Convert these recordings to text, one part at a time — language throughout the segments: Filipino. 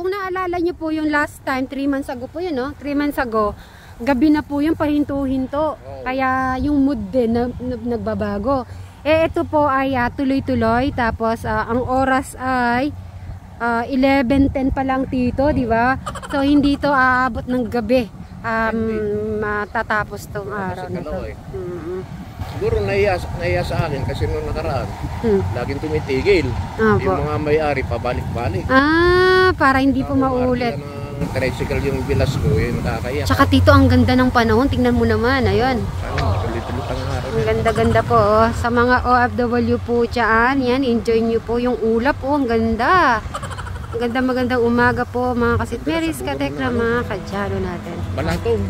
kung naalala nyo po yung last time, 3 months ago po yun, no? 3 months ago, gabi na po yung pahinto-hinto. Kaya yung mood din nagbabago. Ito po ay tuloy-tuloy. Tapos ang oras ay 11:10 pa lang tito, di ba? So hindi to aabot ng gabi. Matatapos tong araw na to. Siguro nahiya sa akin kasi noong nakaraan, laging tumitigil. Yung mga may-ari pabalik-balik. Para hindi po maulit. Tricycle yung bilas ko, nakakaya. Tsaka tito, ang ganda ng panahon. Tingnan mo naman, ayun. Ang ganda-ganda po. Sa mga OFW po dyan, yan, enjoy nyo po yung ulap po. Ang ganda. Ang ganda-magandang umaga po, mga kasitmeris, katekra, mga kadyano natin. Balatong.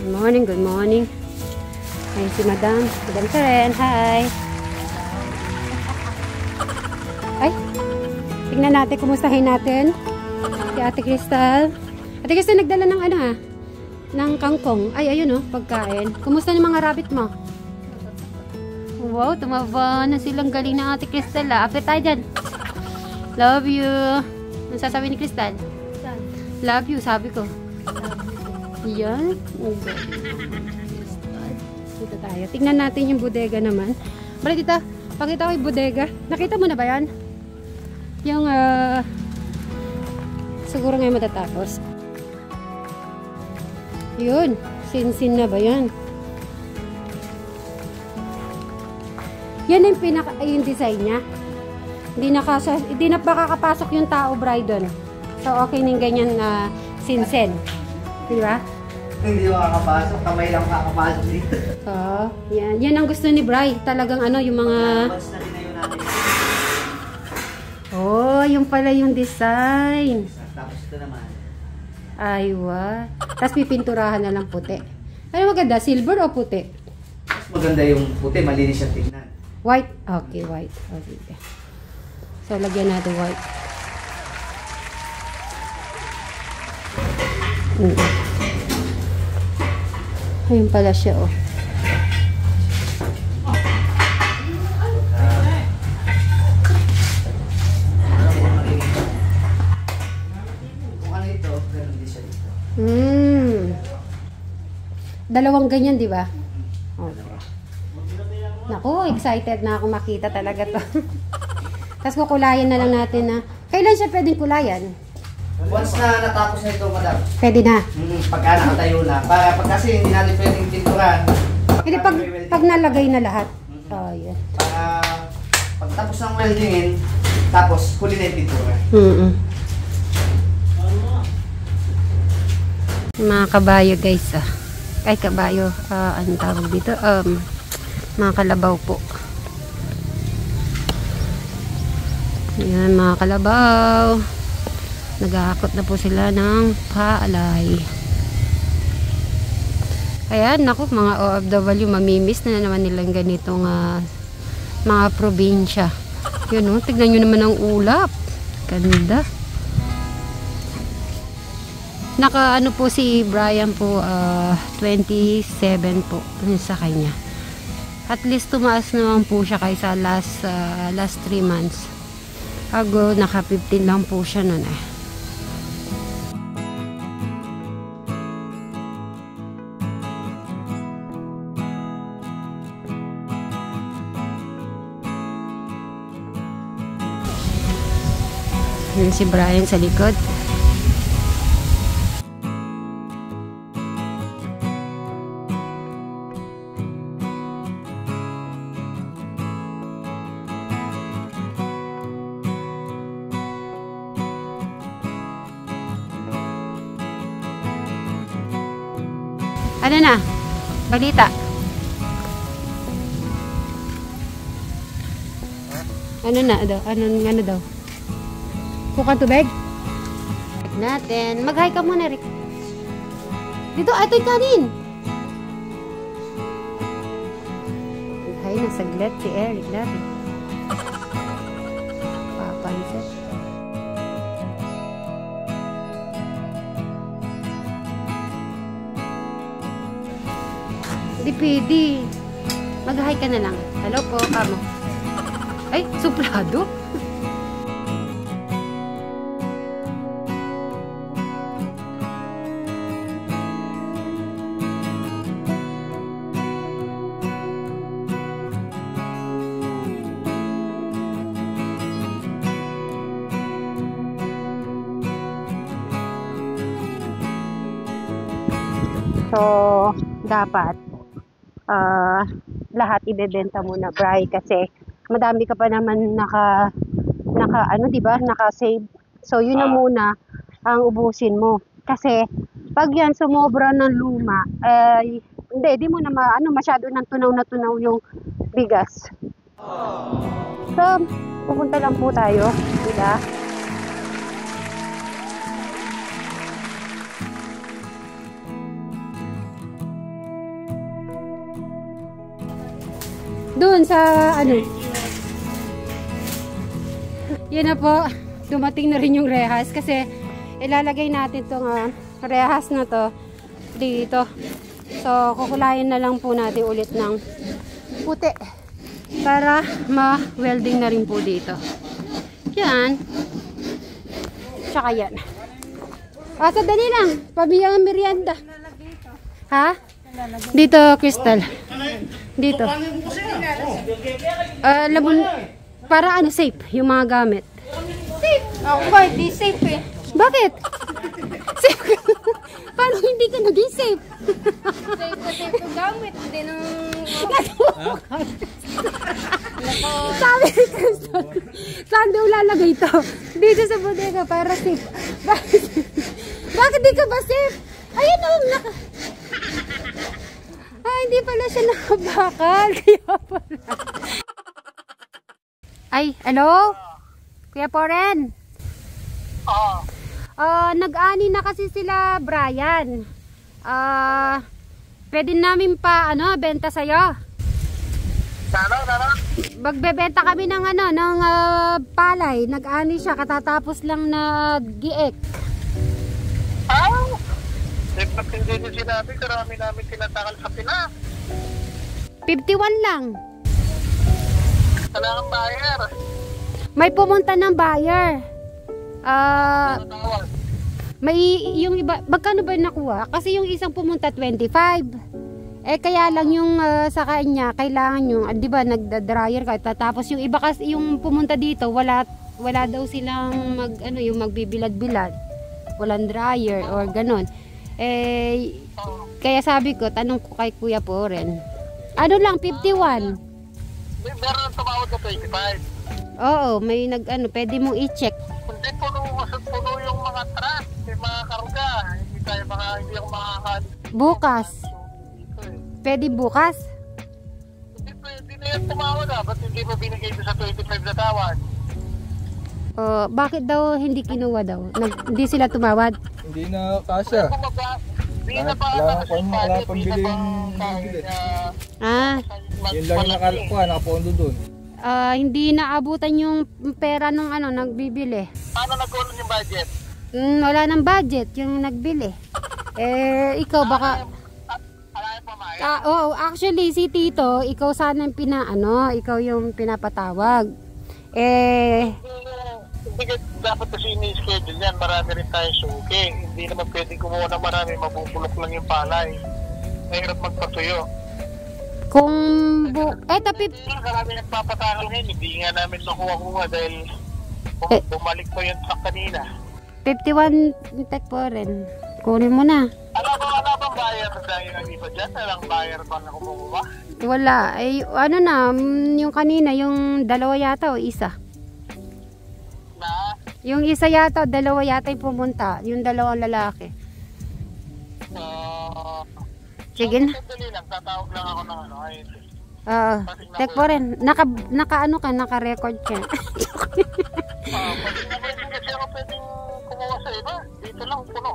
Good morning, good morning. Ayun si Madam Karen, hi. Ay, tingnan natin, kumustahin natin si Ate Crystal. Ate Crystal, nagdala ng ng kangkong. Ay, ayun pagkain. Kumusta yung mga rabbit mo? Wow, tumaba na silang, galing na Ate Crystal. After tayo dyan. Love you. Ano sasabi ni Crystal? Love you, sabi ko. Yan. Dito tayo. Tingnan natin yung bodega naman. Balik dito. Pakita ko yung bodega. Nakita mo na ba yan? Yung siguro ngayon matatapos. Yun. Sin-sin na ba yan? Yan yung yung design niya. Hindi na makakapasok yung tao, Brydon. So okay ning ganyan na sin-sin. Di ba? Hindi makakapasok, kamay lang makakapasok dito. Yan. Yan ang gusto ni Bri. Talagang yung mga... yung pala yung design. Tapos ito naman. Aywa. Tapos pipinturahan na lang puti. Ano maganda? Silver o puti? Mas maganda yung puti, malinis yung tingnan. White? Okay, white. Okay. So, lagyan natin white. Ayun pala siya, Kung ano ito, ganun din siya dito. Dalawang ganyan, di ba? Okay. Naku, excited na ako makita talaga to. Tapos kukulayan na lang natin na. Kailan siya pwedeng kulayan? Once na natapos na ito, madam. Pwede na. Pagka nakatayo na. Pag kasi hindi natin pwedeng pinturan. Hindi, pag nalagay na lahat. Yan. Pagtapos ng weldingin, tapos huli na yung pintura. Mga kabayo guys. Ay, kabayo. Anong tawag dito? Mga kalabaw po. Yan, mga kalabaw. Nag-aakot na po sila ng paalay. Ayan, naku, mga OFW, mamimiss na naman nilang ganitong mga probinsya. Yun, tignan nyo naman ang ulap. Ganda. Naka po si Brian po, 27 po sa kanya. At least tumaas naman po siya kaysa last 3 months. Ago, naka 15 lang po siya nun . Yun si Brian sa likod. Ano na? Balita. Ano na daw? Ano daw? Kukan tubig? Natin. Mag-hi ka muna, Rick. Dito, ito yung kanin. Mag-hi na saglit si Eric natin. Papansin. Hindi pwede. Mag-hi ka na lang. Hello po, kamo. Ay, suplado. So, dapat lahat ibebenta mo na, Bri, kasi madami ka pa naman ano, 'di ba? Naka-save. So, yun na muna ang ubusin mo. Kasi pag yan sumobra ng luma, hindi, di mo na masyado nang tunaw na tunaw yung bigas. So, pupunta lang po tayo, diba? Doon sa ano, yun na po, dumating na rin yung rehas kasi ilalagay natin itong rehas na to dito. So, kukulayan na lang po natin ulit ng puti para ma-welding na rin po dito. Yan. Tsaka yan. Dali lang. Pabiyang merienda. Ha? Dito, Crystal. Dito. Labon, para ano, safe yung mga gamit. Safe? Ako ba, di safe eh. Bakit? Safe ka? Paano hindi ka naging safe? Safe na safe yung gamit. Hindi nang... Sabi ni Crystal, saan daw lalagay ito? Dito sa bodega para safe. Bakit di ka ba safe? Ayun o, hindi pala siya nakabakal. Kaya pala. Ay, hello? Kuya Poren? Nag-ani na kasi sila, Brian. Pwede namin pa, benta sa'yo. Magbebenta kami ng palay. Nag-ani siya, katatapos lang na giek. Pag hindi nyo sinabi, karami namin tinatakal sa Pinas. 51 lang. Kailangan buyer. May pumunta ng buyer. May yung iba, magkano ba nakuha? Kasi yung isang pumunta 25. Kaya lang yung sa kanya, kailangan yung, di ba, nagda-dryer ka. Tapos yung iba kasi, yung pumunta dito, wala daw silang yung magbibilad-bilad. Walang dryer or ganon. Kaya sabi ko, tanong ko kay Kuya Poren. Ano lang, 51. Meron tumawag na 25. Oo, may pwede mong i-check. Hindi puno yung mga truck, may mga karga. Hindi ako makakalit. Bukas. Pwede bukas? Hindi na yan tumawag Ba't hindi mo binigay ito sa 25 na tawad? Bakit daw hindi kinuha daw? Hindi sila tumawad? Hindi na kasya. Hindi na ba? Wala pambili yung bibili. Yun lang yung nakapondo dun. Hindi naabutan yung pera nung nagbibili. Paano nagkunan yung budget? Wala nang budget yung nagbili. Ikaw baka... actually si Tito, ikaw sana yung ikaw yung pinapatawag. Hindi dapat kasi ini-schedule yan. Marami rin tayo suki. Hindi naman pwedeng kumuha ng marami. Mabubulok lang yung palay. Mahirap magpatuyo. Kung Marami nagpapatakal ngayon. Hindi nga namin nakuha dahil bumalik pa yun sa kanina. 51 tek po rin. Kunin mo na. Wala bang buyer dahil ang iba dyan? Walang buyer ba na kumuha? Wala. Yung kanina, yung dalawa yata o isa? Yung isa yata, dalawa yata yung pumunta. Yung dalawang lalaki. Sige na. Sandali lang, tatawag lang ako ng Tek po rin. Naka-record ka. Pwede kasi ako pwedeng kumuha sa iba. Dito lang, puno.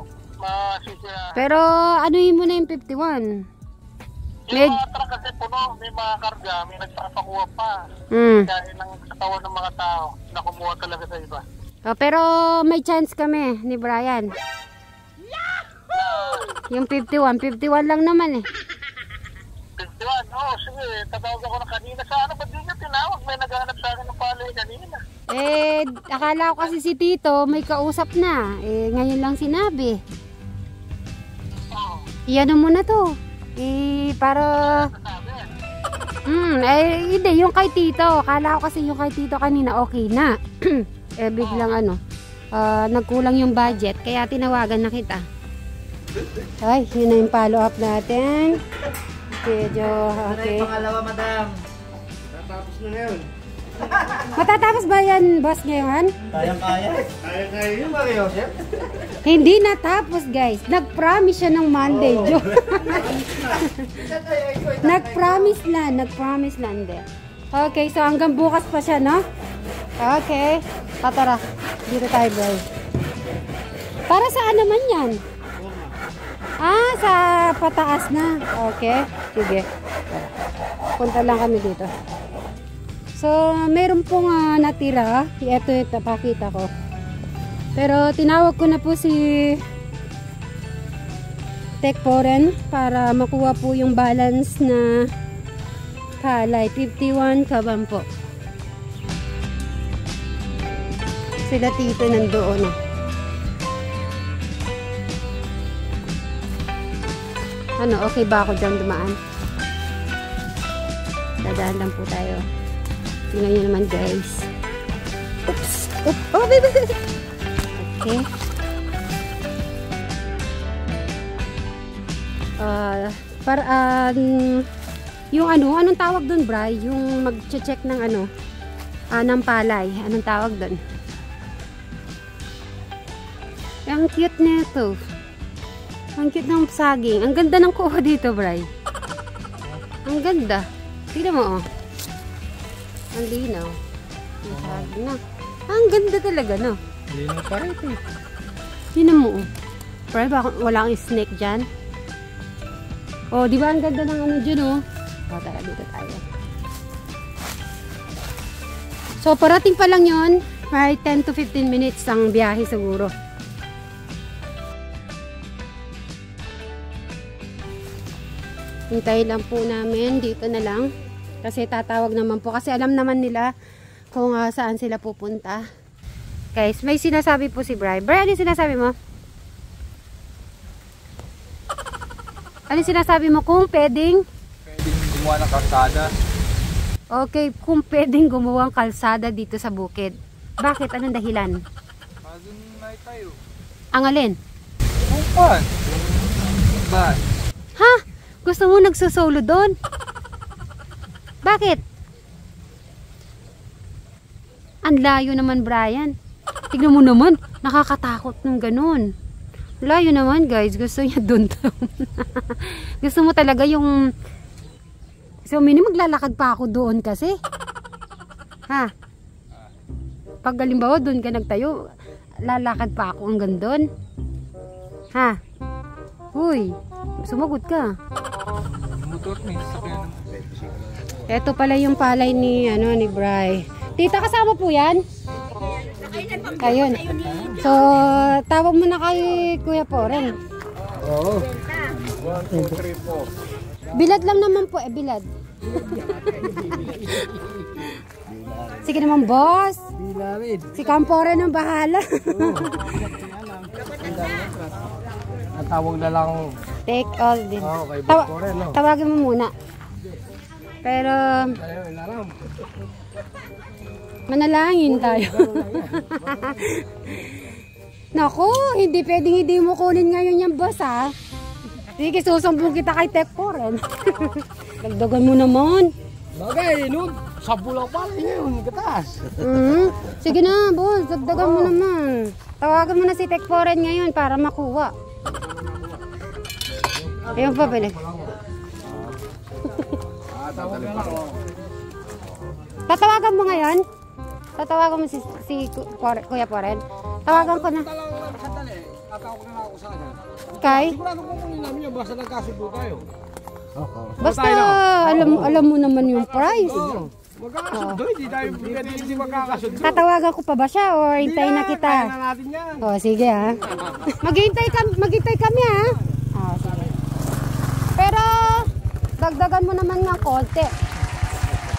Pero anuhin mo na yung 51. Yung mga truck kasi puno, may mga karga, may nagpapakuha pa. Dahil ng katawan ng mga tao na kumuha talaga sa iba. Pero may chance kami ni Brian. Yung 51 lang naman 51? Sige, tatawag ako na kanina. Ba't di nyo tinawag? May naghanap sa akin ng palay kanina. Akala ko kasi si Tito may kausap na. Ngayon lang sinabi. Iyan mo na to. Para... hindi, yung kay Tito. Akala ko kasi yung kay Tito kanina okay na. Biglang nagkulang yung budget. Kaya tinawagan na kita. Ay, yun na yung follow up natin. Medyo, Ano okay. yung pangalawa, madam? Tatapos na ngayon. Matatapos ba yan, boss, ngayon? Kaya-kaya. Kaya-kaya yun ba kayo, chef? Hindi natapos, guys. Nag-promise siya ng Monday, Joe. Nag-promise na, hindi. Okay, so hanggang bukas pa siya, no? Okay. Tara, dito tayo, bro. Para saan naman yan? Ah, sa pataas na. Okay, sige. Tara. Punta lang kami dito. So, meron pong natira. Ito yung tapakita ko. Pero tinawag ko na po si Tech Foreign para makuha po yung balance na palay. 51 kaban po. Sila tito nandoon. Ano, okay ba ako dyan dumaan? Dadaan lang po tayo. Tingnan nyo naman, guys. Oops! Oops! Oh, baby! Okay. Yung anong tawag doon, Bri? Yung mag-check ng ng palay. Anong tawag doon? Ang cute nito. Ang cute ng saging. Ang ganda ng kuha dito, Bri. Ang ganda. Tignan mo, oh. Ang linaw. Ang saging na. Ang ganda talaga, no? Linaw pa rin ito. Tignan mo, oh. Bri, baka wala kang snake dyan. Oh, di ba ang ganda ng dyan, oh? O, tara, dito tayo. So, parating pa lang yun. Right, 10 to 15 minutes ang biyahe siguro. Hintayin lang po namin. Dito na lang. Kasi tatawag naman po. Kasi alam naman nila kung saan sila pupunta. Guys, may sinasabi po si Bri. Bri, ano sinasabi mo? Ano sinasabi mo? Kung pwedeng Gumawa ng kalsada. okay, kung pwedeng gumawa ng kalsada dito sa bukid. Bakit? Anong dahilan? Doon na tayo. Ang alin? Bukan. Ba? Ha? Gusto mo nagsusolo doon? Bakit? Ang layo naman, Brian. Tignan mo naman, nakakatakot ng ganun. Layo naman, guys. Gusto niya doon. Gusto mo talaga yung... So, maglalakad pa ako doon kasi. Ha? Pag halimbawa doon ka nagtayo, lalakad pa ako hanggang doon. Ha? Uy, sumagot ka. Motor ni sakyan ng Ito pala yung palay ni Bri. Tita, kasama po yan? Ayun. So, tawag mo na kay Kuya Poren. Oo. 1, 2, 3, 4. Bilad lang naman po, bilad. Sige naman, boss. Si Kamporen ang bahala. Tawag na lang. Take all din. kay Poren, no? Tawagin mo muna. Pero, manalangin tayo. Naku, hindi pwedeng hindi mo kunin ngayon yung boss, ha? Sige, susumbong kita kay Tech Foreign. Dagdagan mo naman. Bagay, no? Sabo lang pala yun, katas. Sige na, boss. Dagdagan mo naman. Tawagan mo na si Tech Foreign ngayon para makuha. Ayun pa, balik. Tatawagan mo ngayon? Tatawagan mo si Kuya Foreign? Tawagan ko na. Tatawag na ako sana. Kay? Sigurado ko kunin namin yung basta nagkasundo tayo. Basta alam mo naman yung price. Magkakasundo, hindi magkakasundo. Tatawagan ko pa ba siya o hintayin na kita? Kaya na natin yan. O, sige ha. Maghintay kami ha. O, sige. Pero, dagdagan mo naman ng konti.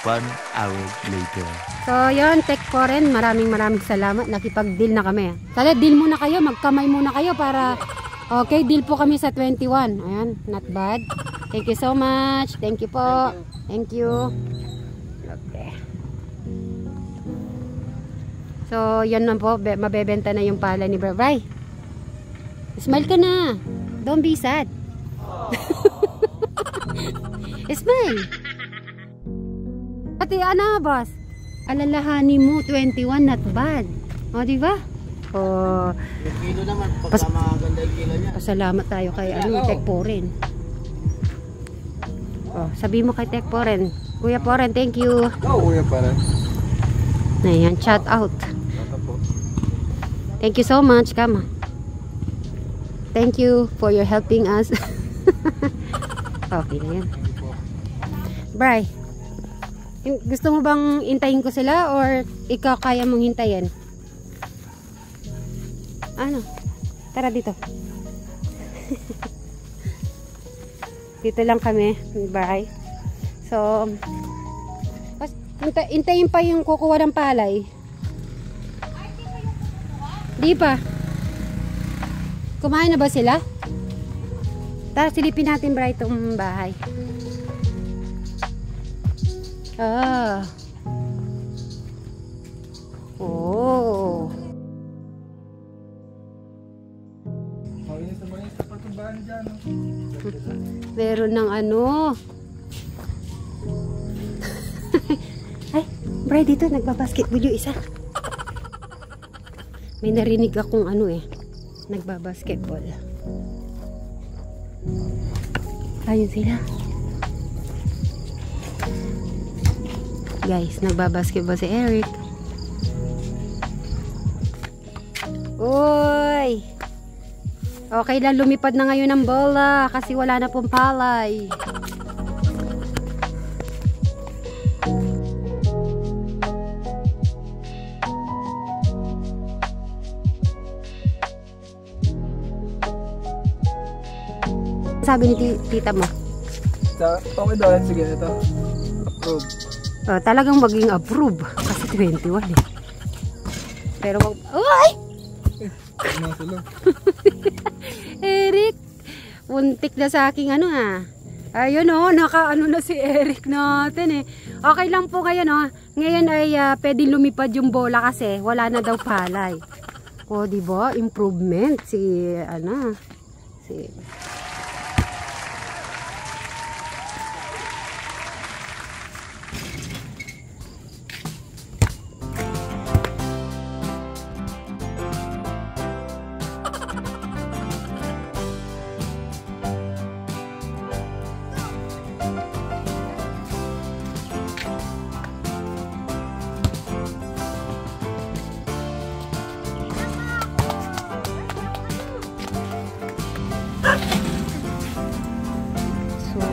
1 hour later. So, yun, Tech Foreign, maraming salamat. Nakipag-deal na kami. Sana deal muna kayo, magkamay muna kayo para, okay, deal po kami sa 21. Ayan, not bad. Thank you so much. Thank you po. Thank you. Okay. So, yan na po, mabebenta na yung pala ni Bray. Smile ka na. Don't be sad. Smile. Pati ano, boss? Alalahanin mo, 21, not bad. O, diba? O, Yung kilo naman, pagka maganda yung kilo niya. pasalamat tayo kay Tech Poren. O, sabi mo kay Tech Poren. Kuya Poren, thank you. Oo, kuya para. Ayan, shout out. Thank you so much, Kama. Thank you for your helping us. Okay na yan. Bray, gusto mo bang hintayin ko sila or ikaw kaya mong hintayin? Ano? Tara dito. Dito lang kami, bye. So, hintayin pa yung kukuha ng palay. Di pa. Kumain na ba sila? Tara, silipin natin bra itong bahay. Ah. Oh. Meron ng ano. Ay, bra, dito nagbabasketball yung isa. May narinig akong ano eh. Nagbabasketball. Ayun sila. Guys, nagbabasketball si Eric. Uy! Okay lang, lumipad na ngayon ang bola kasi wala na pong palay. Sabi ni tita mo? Okay daw, sige ito. Approve. Talagang maging approve kasi 21 eh. Pero wag... Uy! Eric, muntik na sa aking ano ha. Ayun o, naka-ano na si Eric natin eh. Okay lang po ngayon o. Ngayon ay pwede lumipad yung bola kasi wala na daw palay. O diba, improvement si ano, si...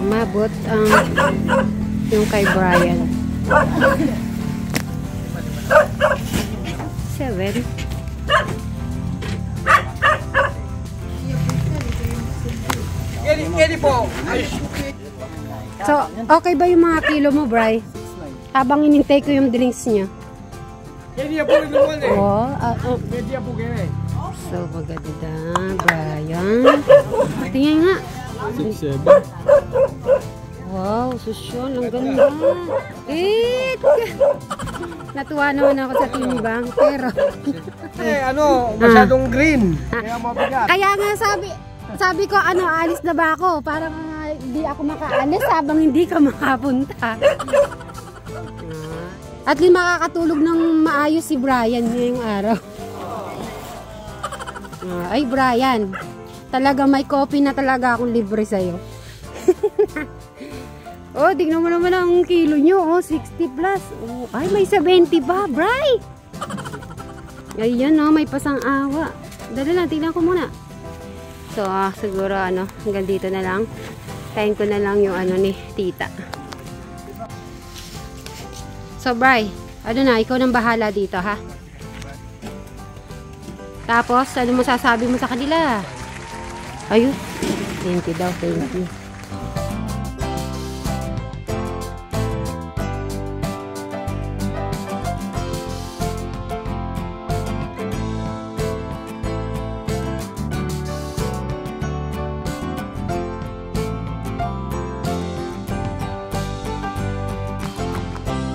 Mabot ang yung kay Brian. 7. Kedi po. So, okay ba yung mga kilo mo, Bri? Habang inintay ko yung drinks niya. Kedi po naman eh. Oh, Kedi po kaya eh. so maganda, Brian. Tingnan nga. 6-7. Wow, susyon, ang ganda. Natuwa naman ako sa timbang, pero masyadong green. Kaya mabigat. kaya nga sabi ko alis na ba ako? Parang hindi ako makaalis habang hindi ka makapunta. At least makakatulog ng maayos si Brian ngayong araw. Ay Brian, talaga may coffee na talaga akong libre sa'yo. Oh, tignan mo naman ang kilo nyo. Oh, 60 plus. Oh, ay, may 70 pa, Bri. Ayan, oh, may pasang awa. Dali lang, tignan ko muna. So, siguro, hanggang dito na lang. Kain ko na lang yung ni tita. So, Bri, ikaw nang bahala dito, ha? Tapos, ano masasabi mo sa kanila? Ayun. Thank you daw, thank you.